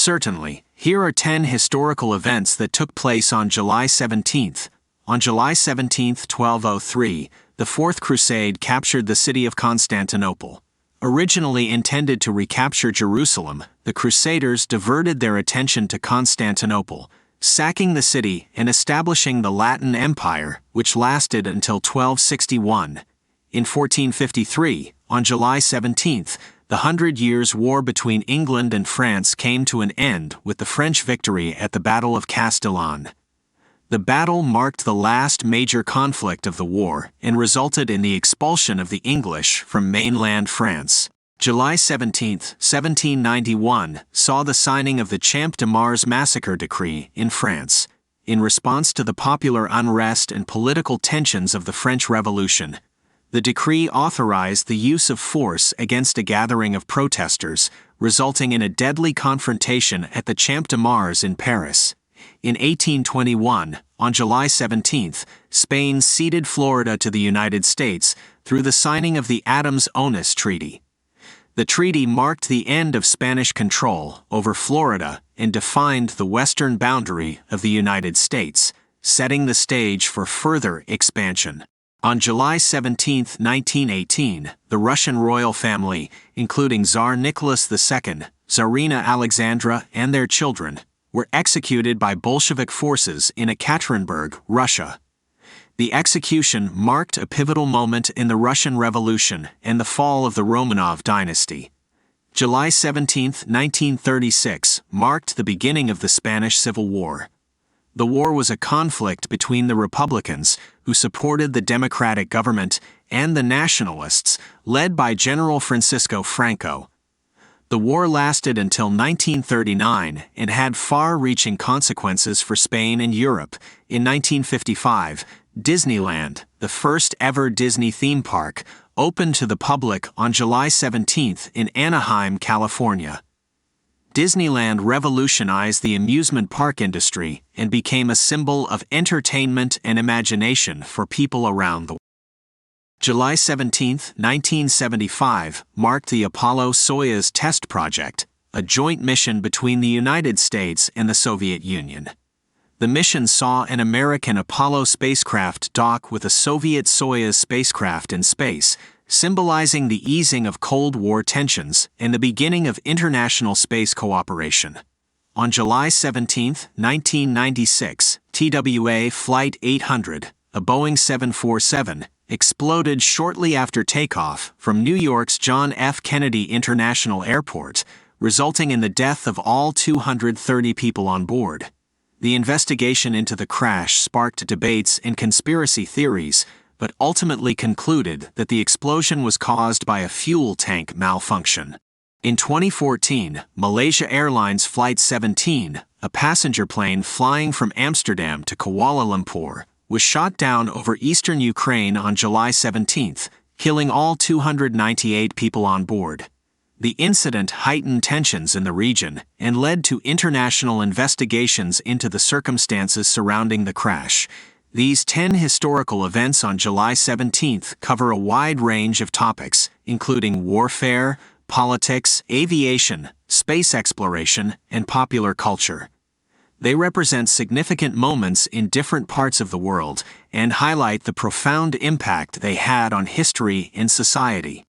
Certainly, here are 10 historical events that took place on July 17th. On July 17, 1203, the Fourth Crusade captured the city of Constantinople. Originally intended to recapture Jerusalem, the Crusaders diverted their attention to Constantinople, sacking the city and establishing the Latin Empire, which lasted until 1261. In 1453, on July 17th, the 100 Years' War between England and France came to an end with the French victory at the Battle of Castillon. The battle marked the last major conflict of the war and resulted in the expulsion of the English from mainland France. July 17, 1791, saw the signing of the Champ de Mars Massacre decree in France. In response to the popular unrest and political tensions of the French Revolution, the decree authorized the use of force against a gathering of protesters, resulting in a deadly confrontation at the Champ de Mars in Paris. In 1821, on July 17, Spain ceded Florida to the United States through the signing of the Adams-Onis Treaty. The treaty marked the end of Spanish control over Florida and defined the western boundary of the United States, setting the stage for further expansion. On July 17, 1918, the Russian royal family, including Tsar Nicholas II, Tsarina Alexandra, and their children, were executed by Bolshevik forces in Ekaterinburg, Russia. The execution marked a pivotal moment in the Russian Revolution and the fall of the Romanov dynasty. July 17, 1936, marked the beginning of the Spanish Civil War. The war was a conflict between the Republicans, who supported the democratic government, and the nationalists, led by General Francisco Franco. The war lasted until 1939 and had far-reaching consequences for Spain and Europe. In 1955, Disneyland, the first-ever Disney theme park, opened to the public on July 17th in Anaheim, California. Disneyland revolutionized the amusement park industry and became a symbol of entertainment and imagination for people around the world. July 17, 1975, marked the Apollo-Soyuz test project, a joint mission between the United States and the Soviet Union. The mission saw an American Apollo spacecraft dock with a Soviet Soyuz spacecraft in space, symbolizing the easing of Cold War tensions and the beginning of international space cooperation. On July 17, 1996, TWA Flight 800, a Boeing 747, exploded shortly after takeoff from New York's John F. Kennedy International Airport, resulting in the death of all 230 people on board. The investigation into the crash sparked debates and conspiracy theories, but ultimately concluded that the explosion was caused by a fuel tank malfunction. In 2014, Malaysia Airlines Flight 17, a passenger plane flying from Amsterdam to Kuala Lumpur, was shot down over eastern Ukraine on July 17, killing all 298 people on board. The incident heightened tensions in the region and led to international investigations into the circumstances surrounding the crash. These 10 historical events on July 17 cover a wide range of topics, including warfare, politics, aviation, space exploration, and popular culture. They represent significant moments in different parts of the world and highlight the profound impact they had on history and society.